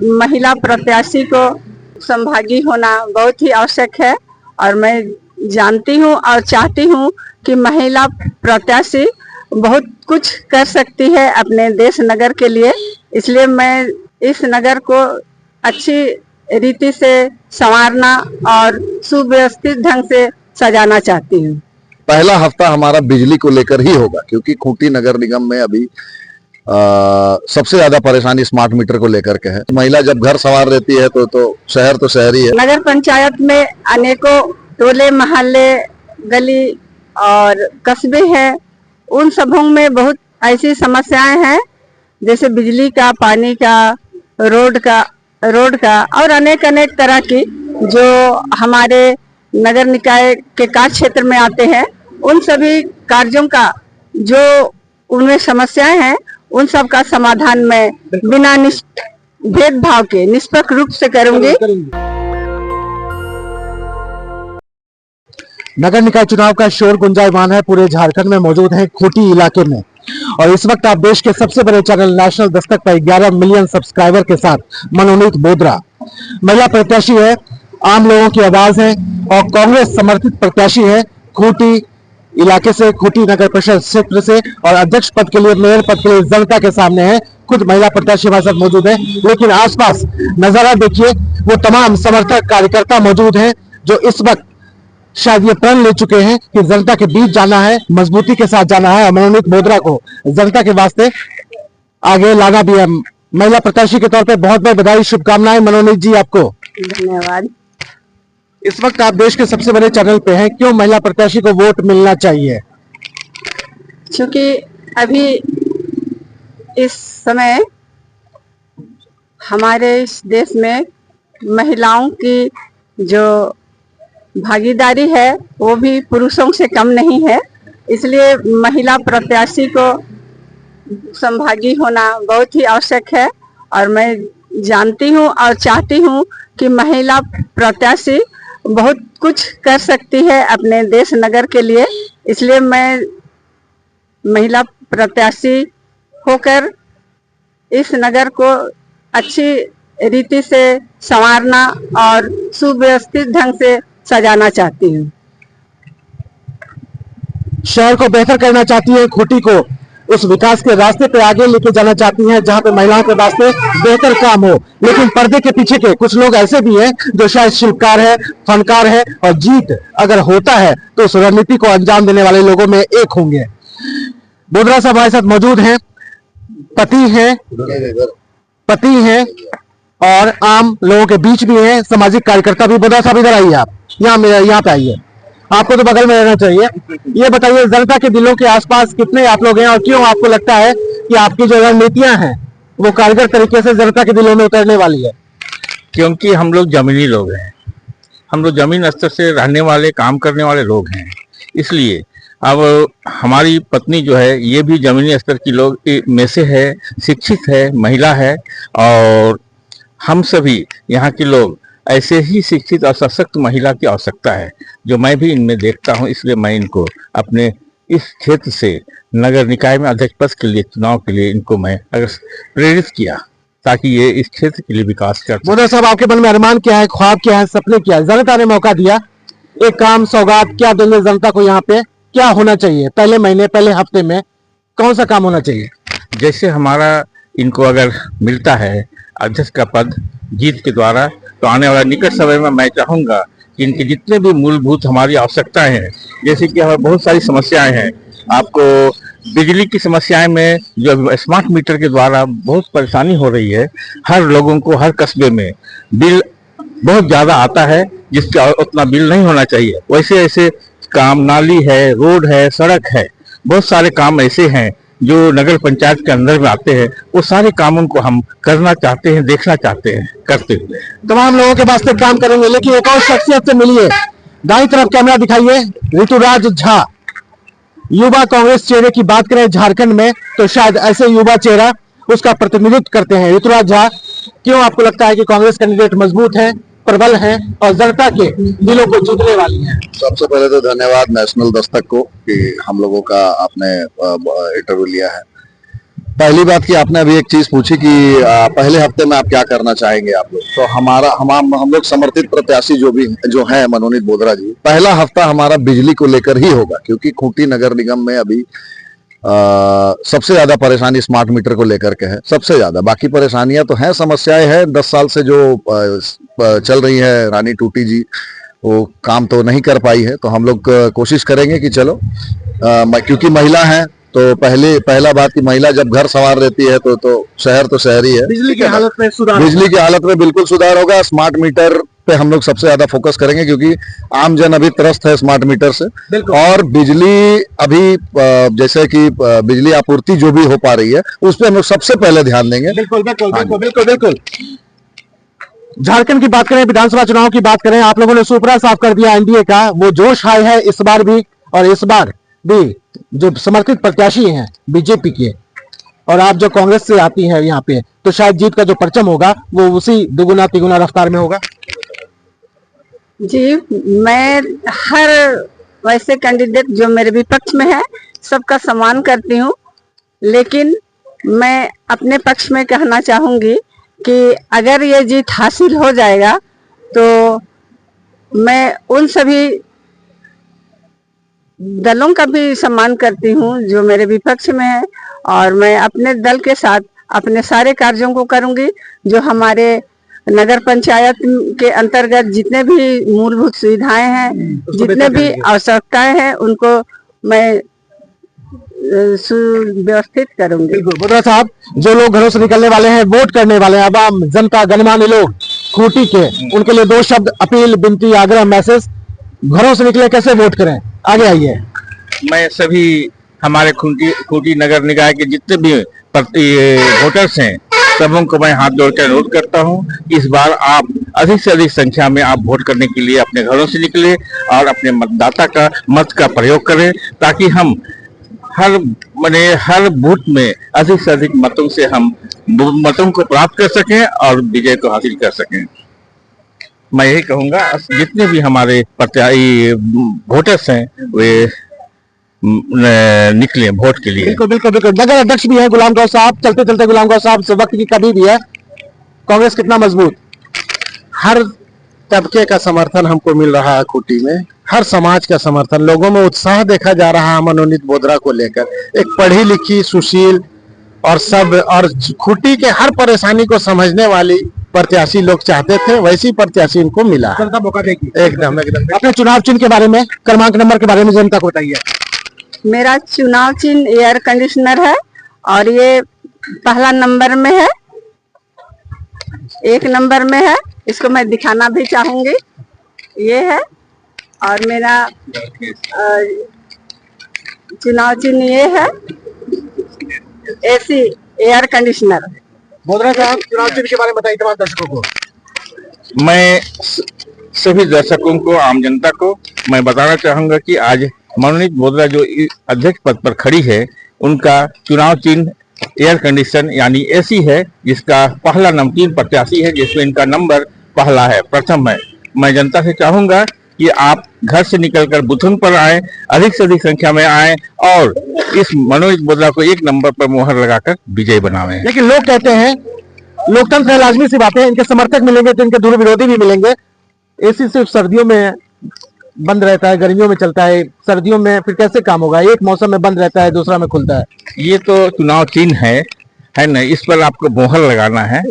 महिला प्रत्याशी को संभागी होना बहुत ही आवश्यक है और मैं जानती हूं और चाहती हूं कि महिला प्रत्याशी बहुत कुछ कर सकती है अपने देश नगर के लिए। इसलिए मैं इस नगर को अच्छी रीति से संवारना और सुव्यवस्थित ढंग से सजाना चाहती हूँ। पहला हफ्ता हमारा बिजली को लेकर ही होगा, क्योंकि खूंटी नगर निगम में अभी सबसे ज्यादा परेशानी स्मार्ट मीटर को लेकर के है। महिला जब घर संवार रहती है तो शहर ही है। नगर पंचायत में अनेकों टोले मोहल्ले गली और कस्बे हैं, उन सबों में बहुत ऐसी समस्याएं हैं जैसे बिजली का, पानी का, रोड का और अनेक तरह की जो हमारे नगर निकाय के कार्य क्षेत्र में आते हैं। उन सभी कार्यों का जो उनमें समस्याएं हैं उन सब का समाधान मैं बिना भेदभाव के निष्पक्ष रूप से करूंगी। नगर निकाय चुनाव का शोर गुंजायमान है, पूरे झारखंड में मौजूद है खूंटी इलाके में। और इस वक्त आप देश के सबसे बड़े चैनल नेशनल दस्तक पर 11 मिलियन सब्सक्राइबर के साथ मनोनीत बोदरा महिला प्रत्याशी है, आम लोगों की आवाज है और कांग्रेस समर्थित प्रत्याशी है। खूंटी इलाके से, खूंटी नगर परिषद क्षेत्र से और अध्यक्ष पद के लिए, मेयर पद के लिए जनता के सामने है। खुद महिला प्रत्याशी हमारे साथ मौजूद है, लेकिन आसपास नजारा देखिए, वो तमाम समर्थक कार्यकर्ता मौजूद हैं जो इस वक्त शायद ये प्रण ले चुके हैं कि जनता के बीच जाना है, मजबूती के साथ जाना है और मनोनीत बोदरा को जनता के वास्ते आगे लाना भी है। महिला प्रत्याशी के तौर पे बहुत बहुत बधाई, शुभकामनाएं मनोनीत जी आपको। धन्यवाद। इस वक्त आप देश के सबसे बड़े चैनल पे हैं, क्यों महिला प्रत्याशी को वोट मिलना चाहिए? क्योंकि अभी इस समय हमारे इस देश में महिलाओं की जो भागीदारी है वो भी पुरुषों से कम नहीं है। इसलिए महिला प्रत्याशी को संभागी होना बहुत ही आवश्यक है और मैं जानती हूं और चाहती हूं कि महिला प्रत्याशी बहुत कुछ कर सकती है अपने देश नगर के लिए। इसलिए मैं महिला प्रत्याशी होकर इस नगर को अच्छी रीति से संवारना और सुव्यवस्थित ढंग से सजाना चाहती हूँ। शहर को बेहतर करना चाहती है, खूंटी को उस विकास के रास्ते पे आगे लेके जाना चाहती हैं जहां पे महिलाओं के वास्ते बेहतर काम हो। लेकिन पर्दे के पीछे के कुछ लोग ऐसे भी हैं जो शायद शिल्पकार है, फनकार है और जीत अगर होता है तो उस रणनीति को अंजाम देने वाले लोगों में एक होंगे। बोदरा साहब हमारे साथ मौजूद हैं, पति हैं और आम लोगों के बीच भी हैं, सामाजिक कार्यकर्ता भी। बोदरा साहब इधर आइए, आप यहाँ पे आइए, आपको तो बगल में रहना चाहिए। ये बताइए, जनता के दिलों के आसपास कितने आप लोग हैं और क्यों आपको लगता है कि आपकी जो रणनीतियां हैं वो कारगर तरीके से जनता के दिलों में उतरने वाली है? क्योंकि हम लोग जमीनी लोग हैं, हम लोग जमीन स्तर से रहने वाले, काम करने वाले लोग हैं। इसलिए अब हमारी पत्नी जो है ये भी जमीनी स्तर की लोग में से है, शिक्षित है, महिला है और हम सभी यहाँ के लोग ऐसे ही शिक्षित और सशक्त महिला की आवश्यकता है जो मैं भी इनमें देखता हूँ। इसलिए मैं इनको अपने इस क्षेत्र से नगर निकाय में अध्यक्ष पद के लिए, चुनाव के लिए इनको मैं प्रेरित किया ताकि ये इस क्षेत्र के लिए विकास कर। बोदरा साहब, आपके मन में अरमान क्या है, ख्वाब क्या है, सपने क्या है? जनता ने मौका दिया, एक काम सौगात क्या देंगे जनता को? यहाँ पे क्या होना चाहिए? पहले महीने, पहले हफ्ते में कौन सा काम होना चाहिए? जैसे हमारा इनको अगर मिलता है अध्यक्ष का पद जीत के द्वारा, तो आने वाला निकट समय में मैं चाहूंगा कि इनके जितने भी मूलभूत हमारी आवश्यकताएं हैं, जैसे कि हमें बहुत सारी समस्याएं हैं, आपको बिजली की समस्याएं में जो स्मार्ट मीटर के द्वारा बहुत परेशानी हो रही है, हर लोगों को हर कस्बे में बिल बहुत ज्यादा आता है जिसका उतना बिल नहीं होना चाहिए। वैसे ऐसे काम, नाली है, रोड है, सड़क है, बहुत सारे काम ऐसे हैं जो नगर पंचायत के अंदर में आते हैं। वो सारे कामों को हम करना चाहते हैं, देखना चाहते हैं, करते हुए तमाम लोगों के वास्ते काम करेंगे। लेकिन एक और शख्सियत से मिलिए, दाईं तरफ कैमरा दिखाइए, ऋतुराज झा। युवा कांग्रेस चेहरे की बात करें झारखंड में तो शायद ऐसे युवा चेहरा उसका प्रतिनिधित्व करते हैं। ऋतुराज झा, क्यों आपको लगता है कि कांग्रेस कैंडिडेट मजबूत है, प्रबल है और जनता के दिलों को जीतने वाली है? सबसे पहले तो धन्यवाद नेशनल दस्तक को कि हम लोगों का आपने इंटरव्यू लिया है। पहली बात की आपने अभी एक चीज पूछी कि पहले हफ्ते में आप क्या करना चाहेंगे आप लोग। तो हम लोग समर्थित प्रत्याशी जो है मनोनीत बोधरा जी, पहला हफ्ता हमारा बिजली को लेकर ही होगा, क्योंकि खूंटी नगर निगम में अभी सबसे ज्यादा परेशानी स्मार्ट मीटर को लेकर के है, सबसे ज्यादा। बाकी परेशानियां तो हैं, समस्याएं हैं 10 साल से जो चल रही है। रानी टूटी जी वो काम तो नहीं कर पाई है, तो हम लोग कोशिश करेंगे कि चलो क्योंकि महिला है तो पहला बात कि महिला जब घर सवार रहती है तो शहर तो शहर ही है। बिजली की हालत में सुधार, बिजली की हालत में बिल्कुल सुधार होगा। स्मार्ट मीटर पे हम लोग सबसे ज्यादा फोकस करेंगे, क्योंकि आम जन अभी त्रस्त है स्मार्ट मीटर से। और बिजली अभी जैसे कि बिजली आपूर्ति जो भी हो पा रही है उस पर हम लोग सबसे पहले ध्यान देंगे। बिल्कुल बिल्कुल बिल्कुल बिल्कुल बिल्कुल। झारखंड की बात करें, विधानसभा चुनाव की बात करें, आप लोगों ने सुपड़ा साफ कर दिया एनडीए का, वो जोश हाई है इस बार भी। और इस बार भी जो समर्थित प्रत्याशी हैं बीजेपी के, और आप जो कांग्रेस से आती हैं यहाँ पे, तो शायद जीत का जो परचम होगा वो उसी दुगुना तिगुना रफ्तार में होगा। जी, मैं हर वैसे कैंडिडेट जो मेरे विपक्ष में है सबका सम्मान करती हूँ, लेकिन मैं अपने पक्ष में कहना चाहूंगी कि अगर ये जीत हासिल हो जाएगा तो मैं उन सभी दलों का भी सम्मान करती हूँ जो मेरे विपक्ष में है, और मैं अपने दल के साथ अपने सारे कार्यों को करूंगी। जो हमारे नगर पंचायत के अंतर्गत जितने भी मूलभूत सुविधाएं हैं, जितने भी आवश्यकताएं हैं, उनको मैं सुव्यवस्थित करूंगी। बोधरा साहब, जो लोग घरों से निकलने वाले हैं, वोट करने वाले हैं, आवाम जनता गणमान्य लोग खूंटी के, उनके लिए 2 शब्द अपील, विनती, आग्रह, मैसेज। घरों से निकले कैसे वोट करें, आगे आइए। मैं सभी हमारे खूंटी नगर निकाय के जितने भी वोटर्स हैं सबों को मैं हाथ जोड़कर अनुरोध करता हूं, इस बार आप अधिक से अधिक संख्या में आप वोट करने के लिए अपने घरों से निकले और अपने मतदाता का मत का प्रयोग करें, ताकि हम हर बूथ में अधिक से अधिक मतों से हम मतों को प्राप्त कर सकें और विजय को हासिल कर सकें। मैं यही कहूंगा, जितने भी हमारे प्रत्याशी वोटर्स हैं वे निकले वोट के लिए। बिल्कुल बिल्कुल बिल्कुल। नगर अध्यक्ष भी है गुलाम गौस साहब, चलते चलते गुलाम गौस साहब से वक्त की कमी भी है, कांग्रेस कितना मजबूत? हर तबके का समर्थन हमको मिल रहा है खूंटी में, हर समाज का समर्थन, लोगों में उत्साह देखा जा रहा है मनोनीत बोधरा को लेकर। एक पढ़ी लिखी, सुशील और खूंटी के हर परेशानी को समझने वाली प्रत्याशी लोग चाहते थे, वैसी प्रत्याशी इनको मिला है। जनता मौका देगी एकदम एकदम। अपने चुनाव चिन्ह के बारे में, क्रमांक नंबर के बारे में जनता को बताइए। मेरा चुनाव चिन्ह एयर कंडीशनर है और ये पहला नंबर में है, 1 नंबर में है। इसको मैं दिखाना भी चाहूंगी, ये है। और मेरा चुनाव चिन्ह ये है, एसी एयर कंडीशनर। बोधरा साहब, चुनाव चिन्ह के बारे में बताइए तमाम दर्शकों को। मैं सभी दर्शकों को, आम जनता को मैं बताना चाहूंगा कि आज मनोनीत बोधरा जो अध्यक्ष पद पर खड़ी है, उनका चुनाव चिन्ह एयर कंडीशन यानी एसी है, जिसका पहला नमकीन प्रत्याशी है, जिसमें इनका नंबर पहला है, प्रथम है। मैं जनता से चाहूंगा कि आप घर से निकलकर बूथों पर आए, अधिक से अधिक संख्या में आए और इस मनोनीत बोधरा को 1 नंबर पर मोहर लगाकर विजय बनावे। लेकिन लोग कहते हैं, लोकतंत्र है, लाजमी सी बात है, इनके समर्थक मिलेंगे तो इनके दूर विरोधी भी मिलेंगे। एसी सिर्फ सर्दियों में बंद रहता है, गर्मियों में चलता है, सर्दियों में फिर कैसे काम होगा? एक मौसम में बंद रहता है, दूसरा में खुलता है। ये तो चुनाव चिन्ह है ना, इस पर आपको मोहर लगाना है।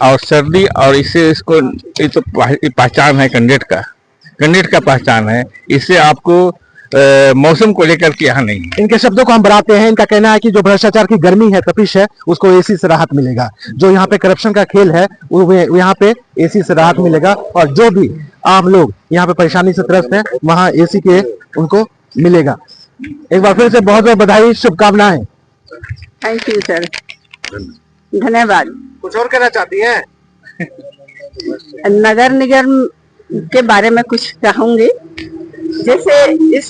और सर्दी और इससे इसको ये तो पहचान है कैंडिडेट का पहचान है, इससे आपको मौसम को लेकर के यहाँ नहीं। इनके शब्दों को हम बढ़ाते हैं। इनका कहना है कि जो भ्रष्टाचार की गर्मी है, तपिश है, उसको एसी से राहत मिलेगा। जो यहाँ पे करप्शन का खेल है, वो यहाँ पे एसी से राहत मिलेगा। और जो भी आम लोग यहाँ पे परेशानी से त्रस्त हैं, वहाँ एसी के उनको मिलेगा। एक बार फिर से बहुत बहुत बधाई, शुभकामनाएं। थैंक यू सर, धन्यवाद। कुछ और कहना चाहती हैं? नगर निगम के बारे में कुछ कहूंगी। जैसे इस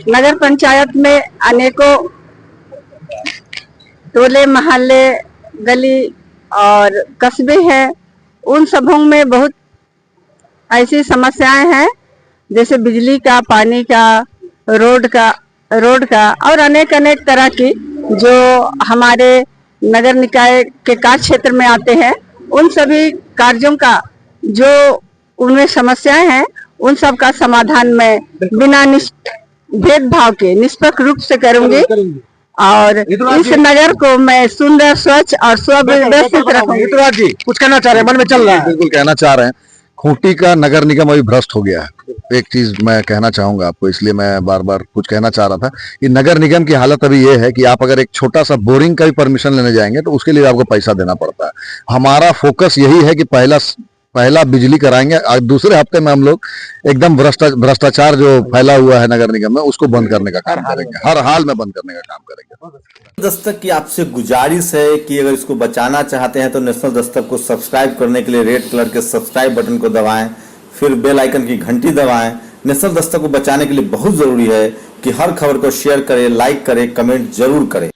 नगर पंचायत में अनेकों टोले, मोहल्ले, गली और कस्बे हैं, उन सबों में बहुत ऐसी समस्याएं हैं, जैसे बिजली का, पानी का, रोड का और अनेक तरह की, जो हमारे नगर निकाय के कार्य क्षेत्र में आते हैं, उन सभी कार्यों का जो उनमें समस्याएं हैं उन सब का समाधान मैं बिना भेदभाव के निष्पक्ष रूप से करूंगी और इस नगर को मैं सुंदर, स्वच्छ और सुव्यवस्थित रखूंगी। ऋतुराज जी कुछ कहना चाह रहे हैं, मन में चल रहा है। बिल्कुल कहना चाह रहे हैं, खूंटी का नगर निगम अभी भ्रष्ट हो गया है। एक चीज मैं कहना चाहूंगा आपको, इसलिए मैं बार बार कुछ कहना चाह रहा था कि नगर निगम की हालत अभी ये है कि आप अगर एक छोटा सा बोरिंग का भी परमिशन लेने जाएंगे तो उसके लिए आपको पैसा देना पड़ता है। हमारा फोकस यही है कि पहला बिजली कराएंगे, और दूसरे हफ्ते में हम लोग एकदम भ्रष्टाचार जो फैला हुआ है नगर निगम में उसको बंद करने का काम करेंगे, हर हाल में बंद करने का काम करेंगे। दस्तक की आपसे गुजारिश है कि अगर इसको बचाना चाहते हैं तो नेशनल दस्तक को सब्सक्राइब करने के लिए रेड कलर के सब्सक्राइब बटन को दबाएं, फिर बेल आइकन की घंटी दबाएं। नेशनल दस्तक को बचाने के लिए बहुत जरूरी है कि हर खबर को शेयर करें, लाइक करें, कमेंट जरूर करें।